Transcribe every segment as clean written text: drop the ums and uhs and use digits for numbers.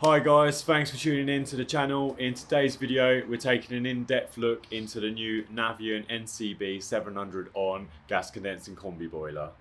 Hi guys, thanks for tuning in to the channel. In today's video, we're taking an in-depth look into the new Navien NCB700 on gas condensing combi boiler.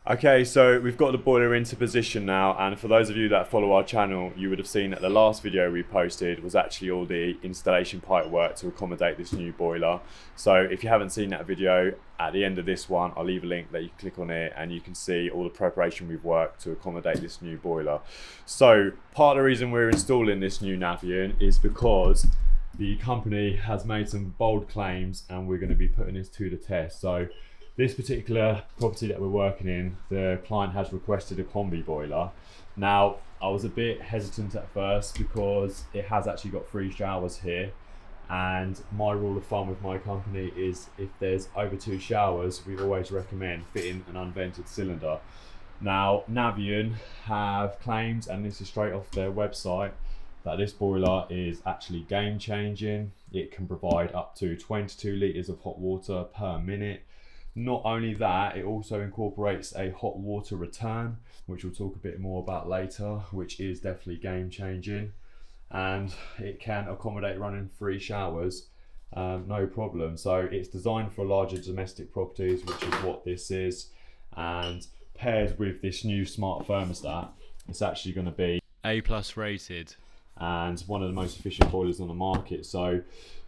Okay, so we've got the boiler into position now, and for those of you that follow our channel, you would have seen that the last video we posted was actually all the installation pipe work to accommodate this new boiler. So if you haven't seen that video, at the end of this one, I'll leave a link that you can click on it and you can see all the preparation we've worked to accommodate this new boiler. So part of the reason we're installing this new Navien is because the company has made some bold claims and we're going to be putting this to the test. So this particular property that we're working in, the client has requested a combi boiler. Now, I was a bit hesitant at first because it has actually got 3 showers here. And my rule of thumb with my company is if there's over 2 showers, we always recommend fitting an unvented cylinder. Now, Navien have claimed, and this is straight off their website, that this boiler is actually game changing. It can provide up to 22 litres of hot water per minute. Not only that, it also incorporates a hot water return, which we'll talk a bit more about later, which is definitely game changing. And it can accommodate running 3 showers, no problem. So it's designed for larger domestic properties, which is what this is. And paired with this new smart thermostat, it's actually going to be A+ rated and one of the most efficient boilers on the market. So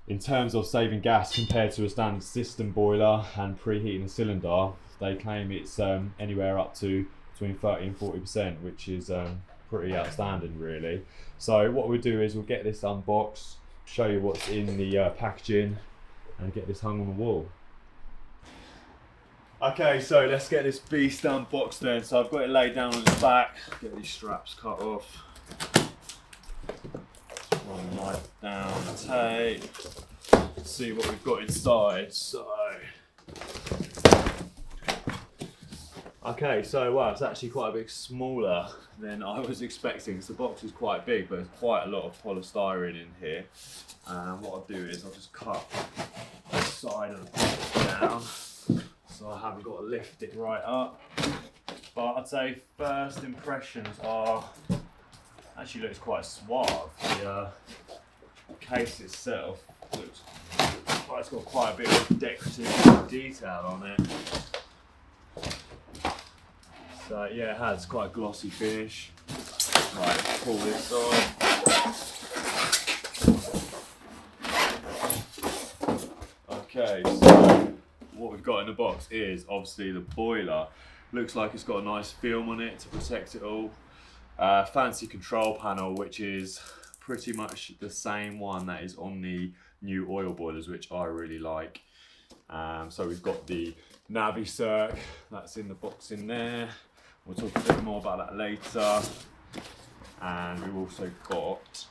in terms of saving gas compared to a standard system boiler and preheating a cylinder, they claim it's anywhere up to between 30 and 40%, which is pretty outstanding really. So what we'll do is we'll get this unboxed, show you what's in the packaging and get this hung on the wall. Okay, so let's get this beast unboxed then. So I've got it laid down on its back, get these straps cut off. Run the knife down the tape, see what we've got inside. Okay, so wow, it's actually quite a bit smaller than I was expecting. So the box is quite big, but there's quite a lot of polystyrene in here. And what I'll do is I'll just cut the side of the box down, so I haven't got to lift it right up. But I'd say first impressions are, actually looks quite suave. The case itself looks like it's got quite a bit of decorative detail on it. So yeah, it has quite a glossy finish. Right, pull this off. Okay, so what we've got in the box is obviously the boiler. Looks like it's got a nice film on it to protect it all. Fancy control panel, which is pretty much the same one that is on the new oil boilers, which I really like. So we've got the Navicirc, that's in the box in there. We'll talk a bit more about that later. And we've also got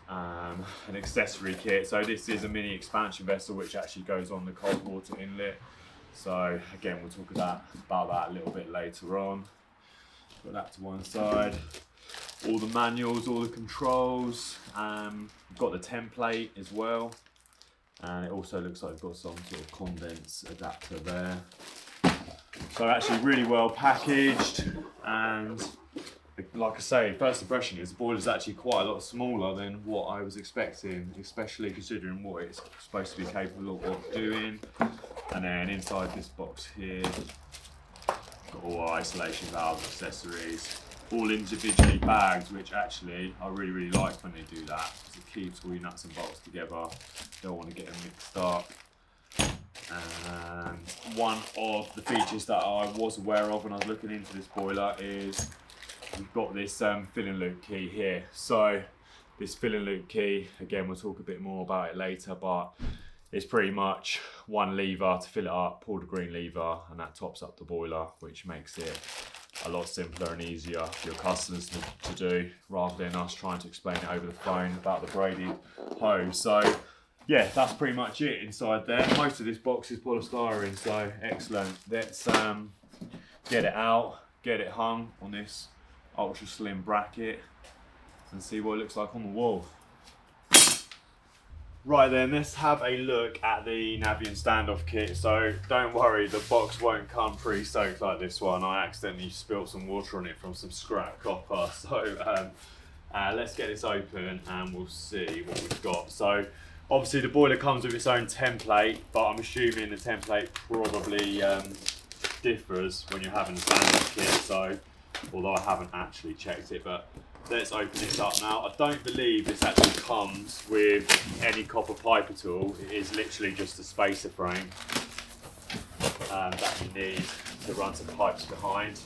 an accessory kit. So this is a mini expansion vessel which actually goes on the cold water inlet. So again, we'll talk about that a little bit later on. Put that to one side. All the manuals, all the controls. We've got the template as well. And it also looks like we've got some sort of condense adapter there. So actually really well packaged. And like I say, first impression is the boiler's actually quite a lot smaller than what I was expecting, especially considering what it's supposed to be capable of doing. And then inside this box here, got all our isolation valves, accessories, all individually bagged, which actually I really like when they do that, because it keeps all your nuts and bolts together. Don't want to get them mixed up. And one of the features that I was aware of when I was looking into this boiler is we've got this filling loop key here. So this filling loop key, again, we'll talk a bit more about it later, but it's pretty much one lever to fill it up, pull the green lever, and that tops up the boiler, which makes it a lot simpler and easier for your customers to do, rather than us trying to explain it over the phone about the braided hose. So yeah, that's pretty much it inside there. Most of this box is polystyrene, so excellent. Let's get it out, get it hung on this ultra slim bracket and see what it looks like on the wall. Right then, let's have a look at the Navien standoff kit. So don't worry, the box won't come pre-soaked like this one. I accidentally spilt some water on it from some scrap copper. So let's get this open and we'll see what we've got. So obviously the boiler comes with its own template, but I'm assuming the template probably differs when you're having a standoff kit. So although I haven't actually checked it, but let's open this up now. I don't believe this actually comes with any copper pipe at all. It is literally just a spacer frame that you need to run some pipes behind.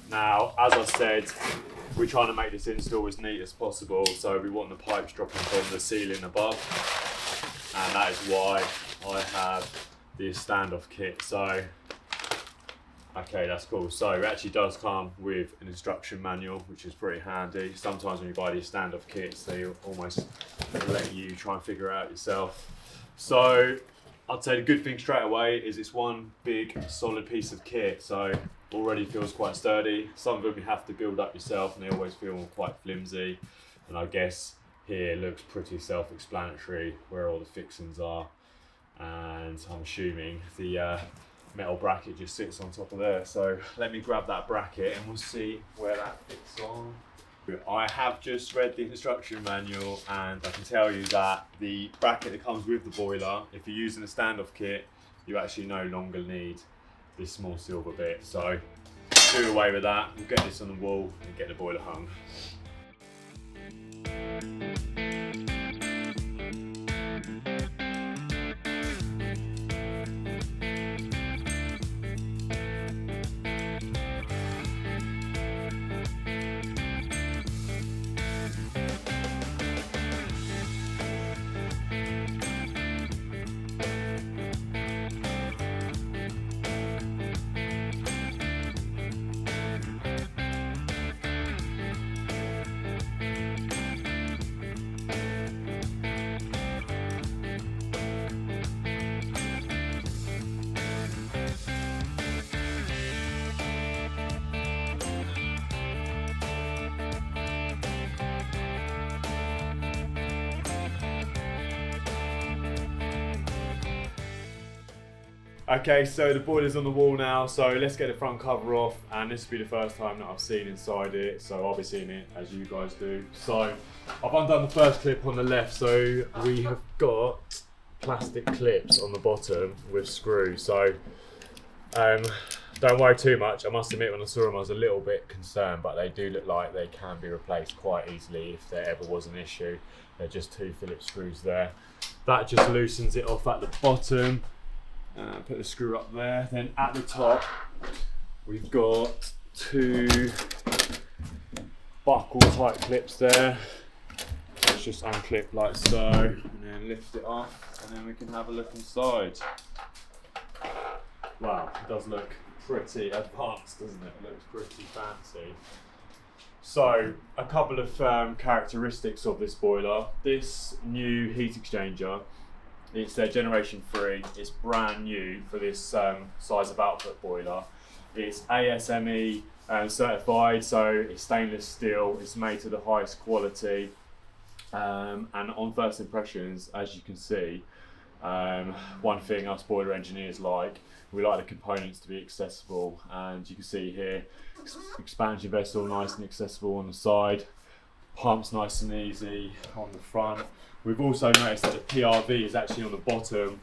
Now, as I said, we're trying to make this install as neat as possible, so we want the pipes dropping from the ceiling above, and that is why I have the standoff kit. So okay, that's cool. So it actually does come with an instruction manual, which is pretty handy. Sometimes when you buy these standoff kits, they almost let you try and figure it out yourself. So I'd say the good thing straight away is it's one big solid piece of kit, so already feels quite sturdy. Some of them you have to build up yourself and they always feel quite flimsy. And I guess here looks pretty self-explanatory where all the fixings are. And I'm assuming the metal bracket just sits on top of there. So let me grab that bracket and we'll see where that fits on. I have just read the instruction manual and I can tell you that the bracket that comes with the boiler, if you're using a standoff kit, you actually no longer need this small silver bit. So do away with that. We'll get this on the wall and get the boiler hung. Okay, so the boiler's on the wall now, so let's get the front cover off, and this will be the first time that I've seen inside it, so I'll be seeing it as you guys do. So I've undone the first clip on the left, so we have got plastic clips on the bottom with screws. So don't worry too much. I must admit, when I saw them I was a little bit concerned, but they do look like they can be replaced quite easily if there ever was an issue. They're just 2 Phillips screws there. That just loosens it off at the bottom. Put the screw up there. Then at the top we've got 2 buckle type clips there. Let's just unclip like so and then lift it off, and then we can have a look inside. Wow, it does look pretty advanced, doesn't it? It looks pretty fancy. So a couple of characteristics of this boiler. This new heat exchanger, it's their generation 3. It's brand new for this size of output boiler. It's ASME certified, so it's stainless steel. It's made to the highest quality. And on first impressions, as you can see, one thing us boiler engineers like, we like the components to be accessible. And you can see here, expansion vessel nice and accessible on the side. Pumps nice and easy on the front. We've also noticed that the PRV is actually on the bottom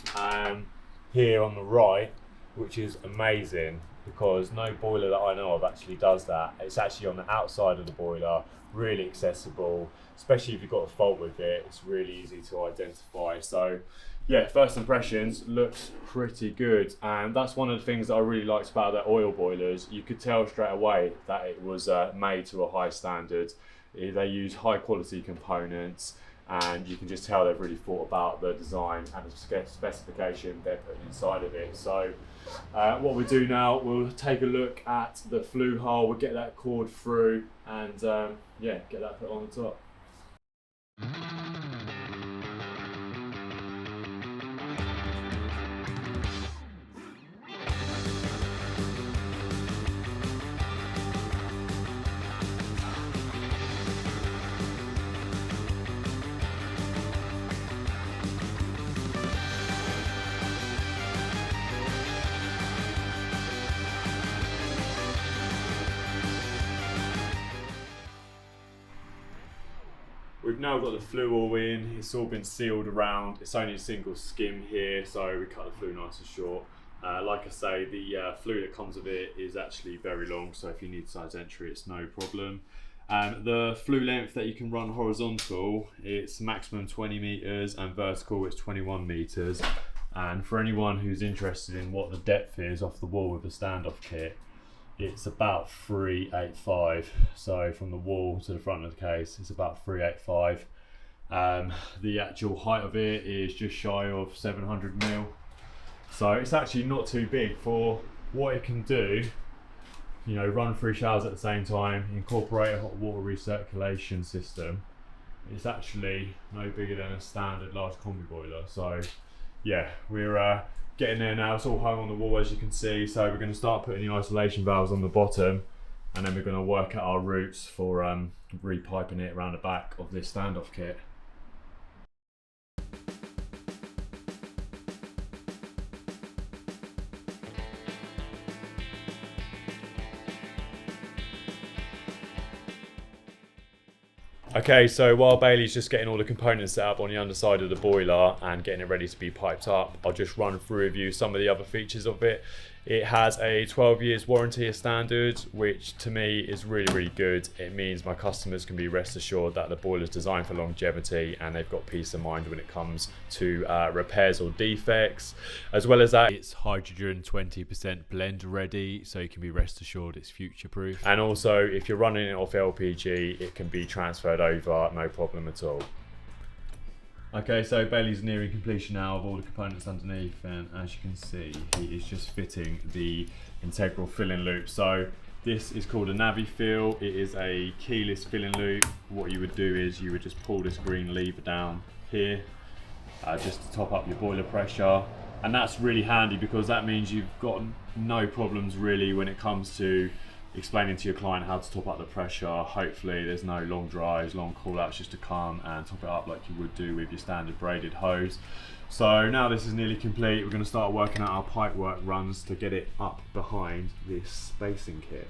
here on the right, which is amazing because no boiler that I know of actually does that. It's actually on the outside of the boiler, really accessible, especially if you've got a fault with it. It's really easy to identify. So yeah, first impressions, looks pretty good. And that's one of the things that I really liked about their oil boilers. You could tell straight away that it was made to a high standard. They use high quality components. and you can just tell they've really thought about the design and the specification they're putting inside of it. So what we do now, we'll take a look at the flue hull, we'll get that cord through, and yeah, get that put on the top. We've now got the flue all in, it's all been sealed around. It's only a single skim here, so we cut the flue nice and short. Like I say, the flue that comes with it is actually very long, so if you need size entry, it's no problem. The flue length that you can run horizontal, it's maximum 20 meters, and vertical it's 21 meters. And for anyone who's interested in what the depth is off the wall with the standoff kit, it's about 385. So from the wall to the front of the case, it's about 385. The actual height of it is just shy of 700 mil. So it's actually not too big for what it can do. You know, run 3 showers at the same time, incorporate a hot water recirculation system. It's actually no bigger than a standard large combi boiler. So yeah, we're getting there now. It's all hung on the wall, as you can see. So we're going to start putting the isolation valves on the bottom, and then we're going to work out our routes for repiping it around the back of this standoff kit. Okay, so while Bailey's just getting all the components set up on the underside of the boiler and getting it ready to be piped up, I'll just run through with you some of the other features of it. It has a 12 years warranty as standard, which to me is really, really good. It means my customers can be rest assured that the boiler is designed for longevity and they've got peace of mind when it comes to repairs or defects. As well as that, it's hydrogen 20% blend ready, so you can be rest assured it's future proof. And also, if you're running it off LPG, it can be transferred over, no problem at all. Okay, so Bailey's nearing completion now of all the components underneath, and as you can see, he is just fitting the integral filling loop. So this is called a Navien fill. It is a keyless filling loop. What you would do is you would just pull this green lever down here, just to top up your boiler pressure. And that's really handy because that means you've got no problems really when it comes to explaining to your client how to top up the pressure. Hopefully there's no long dries, long call outs, just to come and top it up like you would do with your standard braided hose. So now this is nearly complete, we're going to start working out our pipework runs to get it up behind this spacing kit.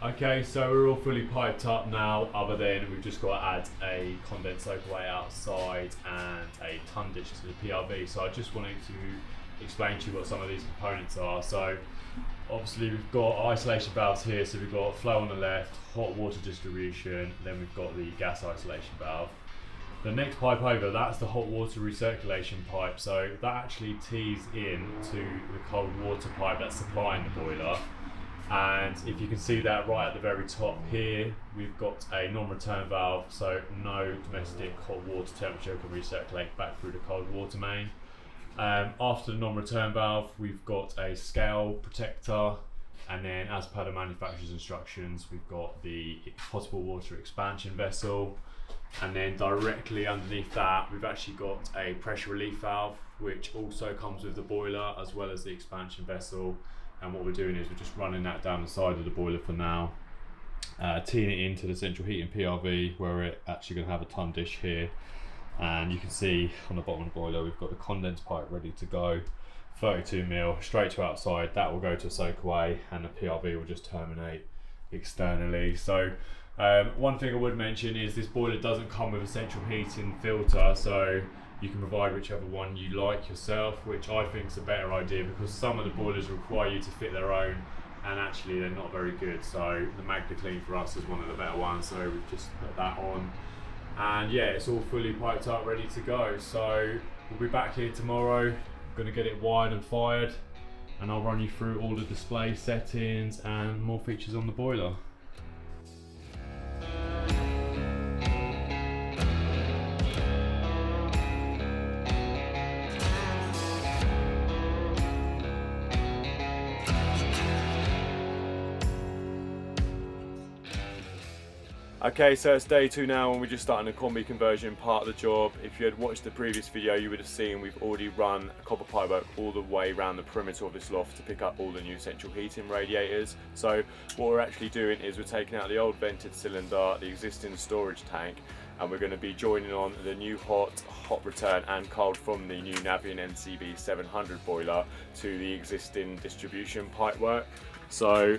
Okay, so we're all fully piped up now, other than we've just got to add a condensed soakaway outside and a ton ditch to the PRV. So I just wanted to explain to you what some of these components are. So obviously we've got isolation valves here, so we've got flow on the left, hot water distribution, then we've got the gas isolation valve. The next pipe over, that's the hot water recirculation pipe, so that actually tees in to the cold water pipe that's supplying the boiler. And if you can see that right at the very top here, we've got a non-return valve, so no domestic hot water temperature can recirculate back through the cold water main. After the non-return valve, we've got a scale protector, and then as per the manufacturer's instructions, we've got the potable water expansion vessel. And then directly underneath that, we've actually got a pressure relief valve, which also comes with the boiler as well as the expansion vessel. And what we're doing is we're just running that down the side of the boiler for now, teeing it into the central heating PRV, where we're actually going to have a ton dish here. And you can see on the bottom of the boiler, we've got the condense pipe ready to go, 32mm straight to outside. That will go to soak away, and the PRV will just terminate externally. So one thing I would mention is this boiler doesn't come with a central heating filter, so you can provide whichever one you like yourself, which I think is a better idea, because some of the boilers require you to fit their own, and actually they're not very good. So the Magna Clean for us is one of the better ones, so we've just put that on. And yeah, it's all fully piped up, ready to go. So we'll be back here tomorrow. I'm going to get it wired and fired, and I'll run you through all the display settings and more features on the boiler. Okay, so it's day 2 now, and we're just starting the Combi Conversion part of the job. If you had watched the previous video, you would have seen we've already run copper pipework all the way around the perimeter of this loft to pick up all the new central heating radiators. So what we're actually doing is we're taking out the old vented cylinder, the existing storage tank, and we're going to be joining on the new hot return and cold from the new Navien NCB700 boiler to the existing distribution pipework. So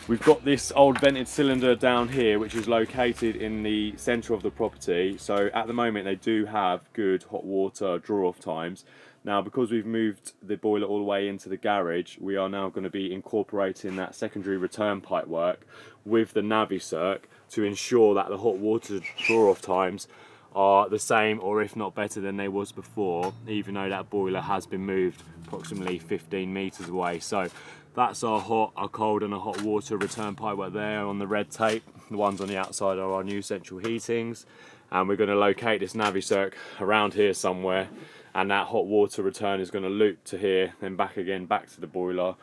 we've got this old vented cylinder down here, which is located in the centre of the property. So at the moment they do have good hot water draw off times. Now, because we've moved the boiler all the way into the garage, we are now going to be incorporating that secondary return pipework with the NaviCirc to ensure that the hot water draw off times are the same, or if not better than they was before, even though that boiler has been moved approximately 15 metres away. So that's our hot, our cold and our hot water return pipework there on the red tape. The ones on the outside are our new central heatings, and we're going to locate this NaviCirc around here somewhere, and that hot water return is going to loop to here, then back again back to the boiler,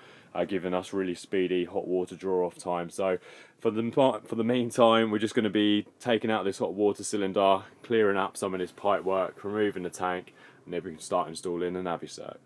giving us really speedy hot water draw off time. So for the meantime, we're just going to be taking out this hot water cylinder, clearing up some of this pipework, removing the tank, and then we can start installing the NaviCirc.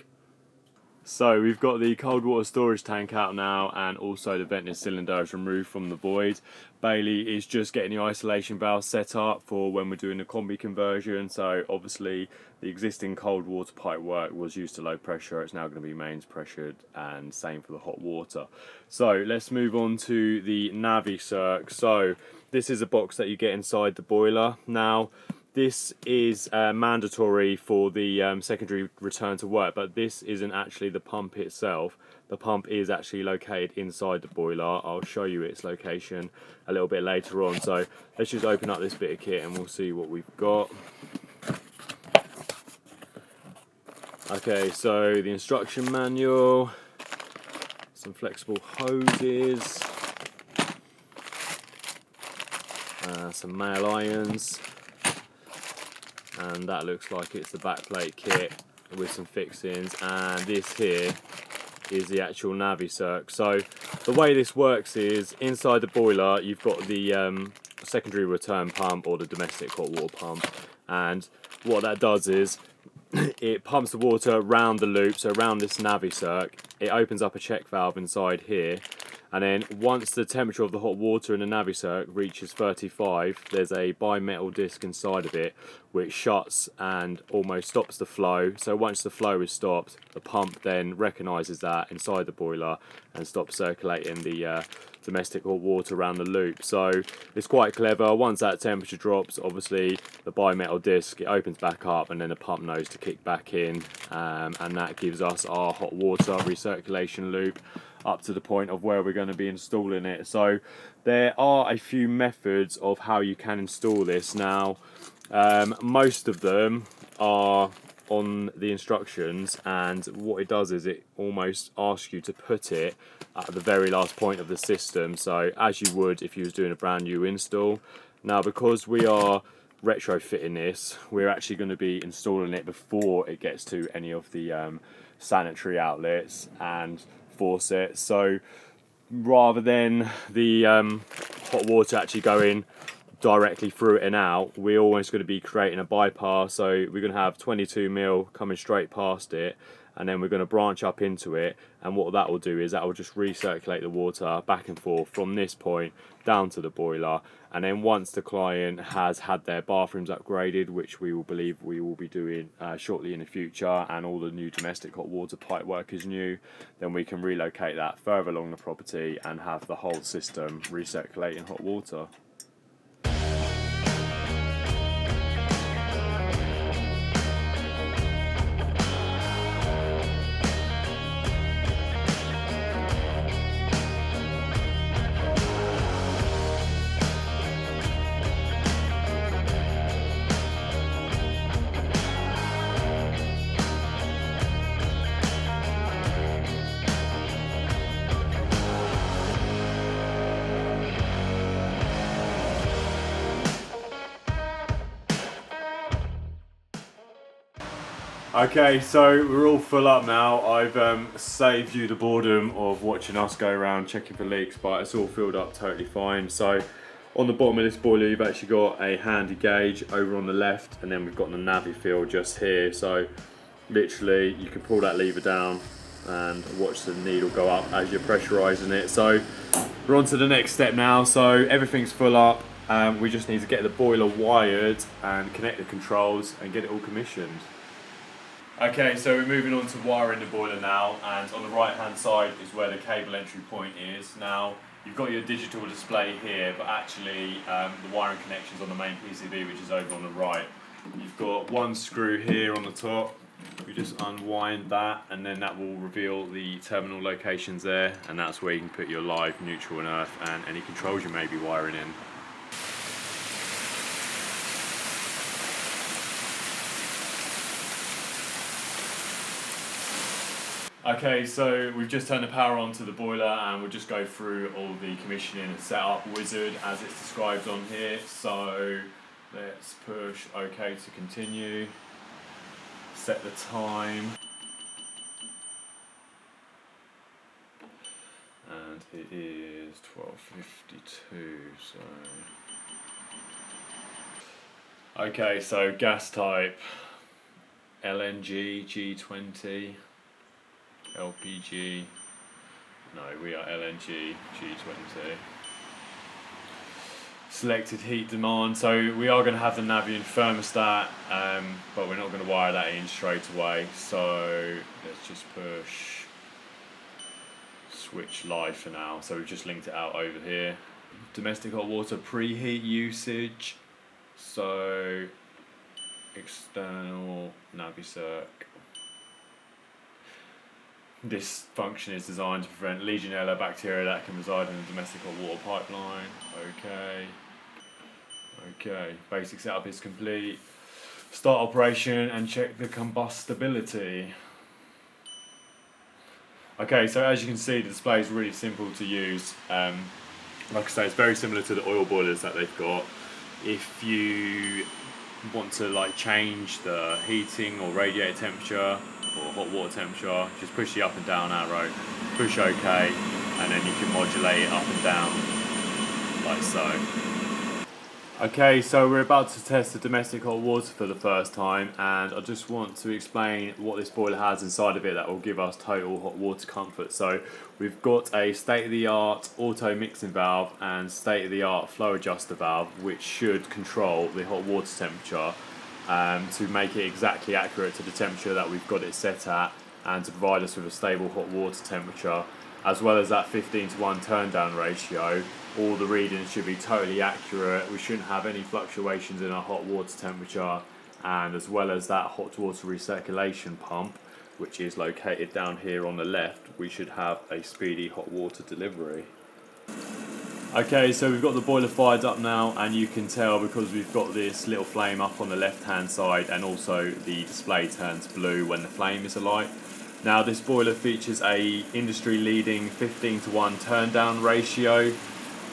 So we've got the cold water storage tank out now, and also the vented cylinder is removed from the void. Bailey is just getting the isolation valve set up for when we're doing the Combi conversion. So obviously the existing cold water pipe work was used to low pressure, it's now going to be mains pressured, and same for the hot water. So let's move on to the NaviCirc. So this is a box that you get inside the boiler. Now this is mandatory for the secondary return to work, but this isn't actually the pump itself. The pump is actually located inside the boiler. I'll show you its location a little bit later on. So let's just open up this bit of kit and we'll see what we've got. Okay, so the instruction manual, some flexible hoses, some male irons, and that looks like it's the backplate kit with some fixings, and this here is the actual NaviCirc. So the way this works is inside the boiler you've got the secondary return pump, or the domestic hot water pump, and what that does is it pumps the water around the loop, so around this NaviCirc. It opens up a check valve inside here, and then once the temperature of the hot water in the NaviCirc reaches 35, there's a bimetal disc inside of it which shuts and almost stops the flow. So once the flow is stopped, the pump then recognises that inside the boiler and stops circulating the domestic hot water around the loop. So it's quite clever. Once that temperature drops, obviously the bimetal disc, it opens back up, and then the pump knows to kick back in, and that gives us our hot water recirculation loop up to the point of where we're going to be installing it. So there are a few methods of how you can install this. Now most of them are on the instructions, and what it does is it almost asks you to put it at the very last point of the system, so as you would if you was doing a brand new install. Now because we are retrofitting this, we're actually going to be installing it before it gets to any of the sanitary outlets and faucets. So rather than the hot water actually going directly through it and out, we're always going to be creating a bypass. So we're going to have 22mm coming straight past it, and then we're going to branch up into it, and what that will do is that will just recirculate the water back and forth from this point down to the boiler. And then once the client has had their bathrooms upgraded, which we will believe we will be doing shortly in the future, and all the new domestic hot water pipe work is new, then we can relocate that further along the property and have the whole system recirculating hot water. Okay, so we're all full up now. I've saved you the boredom of watching us go around checking for leaks, but it's all filled up totally fine. So on the bottom of this boiler, you've actually got a handy gauge over on the left, and then we've got the Navien field just here. So literally you can pull that lever down and watch the needle go up as you're pressurizing it. So we're on to the next step now. So everything's full up. We just need to get the boiler wired and connect the controls and get it all commissioned. Okay, so we're moving on to wiring the boiler now, and on the right hand side is where the cable entry point is. Now you've got your digital display here, but actually the wiring connection's on the main PCB, which is over on the right. You've got one screw here on the top. You just unwind that, and then that will reveal the terminal locations there, and that's where you can put your live, neutral and earth and any controls you may be wiring in. Okay, so we've just turned the power on to the boiler, and we'll just go through all the commissioning and setup wizard as it's described on here. So let's push OK to continue, set the time, and it is 12:52. Okay, so gas type LNG G20. LPG, no, we are LNG G20. Selected heat demand, so we are going to have the Navien thermostat, but we're not going to wire that in straight away. So let's just push switch live for now. So we've just linked it out over here. Domestic hot water preheat usage, so external Navisirc. This function is designed to prevent Legionella bacteria that can reside in the domestic hot water pipeline. Okay, basic setup is complete. Start operation and check the combustibility. Okay, so as you can see, the display is really simple to use. Like I say, it's very similar to the oil boilers that they've got. If you want to change the heating or radiator temperature or hot water temperature, just push the up and down arrow, push OK, and then you can modulate it up and down like so. Okay, so we're about to test the domestic hot water for the first time, and I just want to explain what this boiler has inside of it that will give us total hot water comfort. So we've got a state-of-the-art auto mixing valve and state-of-the-art flow adjuster valve, which should control the hot water temperature to make it exactly accurate to the temperature that we've got it set at, and to provide us with a stable hot water temperature, as well as that 15:1 turn down ratio. All the readings should be totally accurate. We shouldn't have any fluctuations in our hot water temperature, and as well as that hot water recirculation pump, which is located down here on the left, we should have a speedy hot water delivery. Okay, so we've got the boiler fired up now, and you can tell because we've got this little flame up on the left hand side, and also the display turns blue when the flame is alight. Now this boiler features a industry leading 15:1 turn down ratio,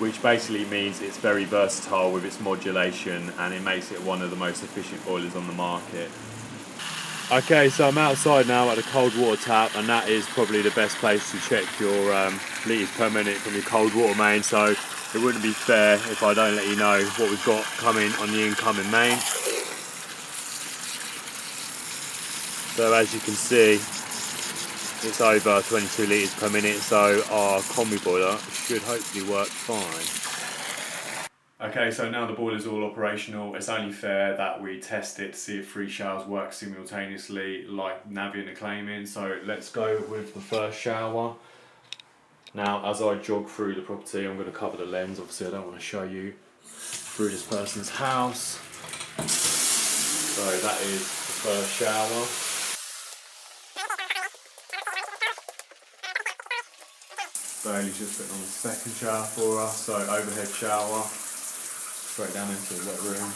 which basically means it's very versatile with its modulation, and it makes it one of the most efficient boilers on the market. Okay, so I'm outside now at the cold water tap, and that is probably the best place to check your litres per minute from your cold water main. So it wouldn't be fair if I don't let you know what we've got coming on the incoming main. So as you can see, it's over 22 litres per minute, so our combi boiler should hopefully work fine. Okay, so now the boiler's all operational, it's only fair that we test it to see if 3 showers work simultaneously like Navien are claiming. So let's go with the first shower. Now, as I jog through the property, I'm going to cover the lens. Obviously, I don't want to show you through this person's house. So that is the first shower. Bailey's just putting on the second shower for us. So overhead shower, straight down into the wet room.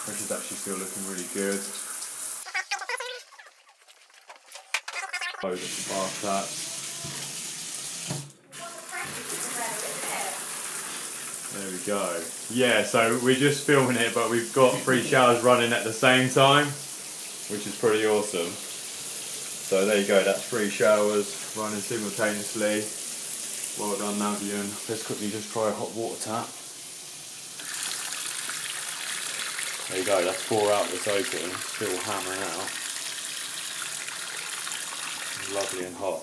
Pressure's actually still looking really good. Close up the bath taps. There we go. Yeah, so we're just filming it, but we've got 3 showers running at the same time, which is pretty awesome. So there you go, that's 3 showers running simultaneously. Well done, Navien. Let's quickly just try a hot water tap. There you go, that's 4 outlets open, still hammering out. Lovely and hot.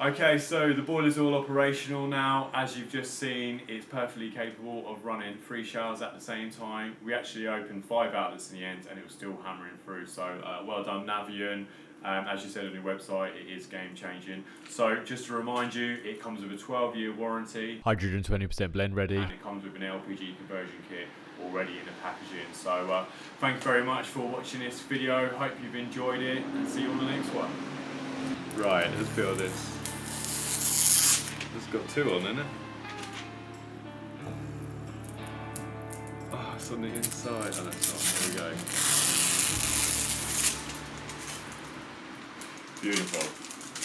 Okay, so the boiler's all operational now. As you've just seen, it's perfectly capable of running 3 showers at the same time. We actually opened 5 outlets in the end and it was still hammering through. So well done, Navien. As you said on your website, it is game changing. So just to remind you, it comes with a 12-year warranty. 120% blend ready. And it comes with an LPG conversion kit already in the packaging. So thanks very much for watching this video. Hope you've enjoyed it and see you on the next one. Right, let's feel this. It's got 2 on, isn't it? Oh, it's on the inside. Oh, that's not. There we go. Beautiful.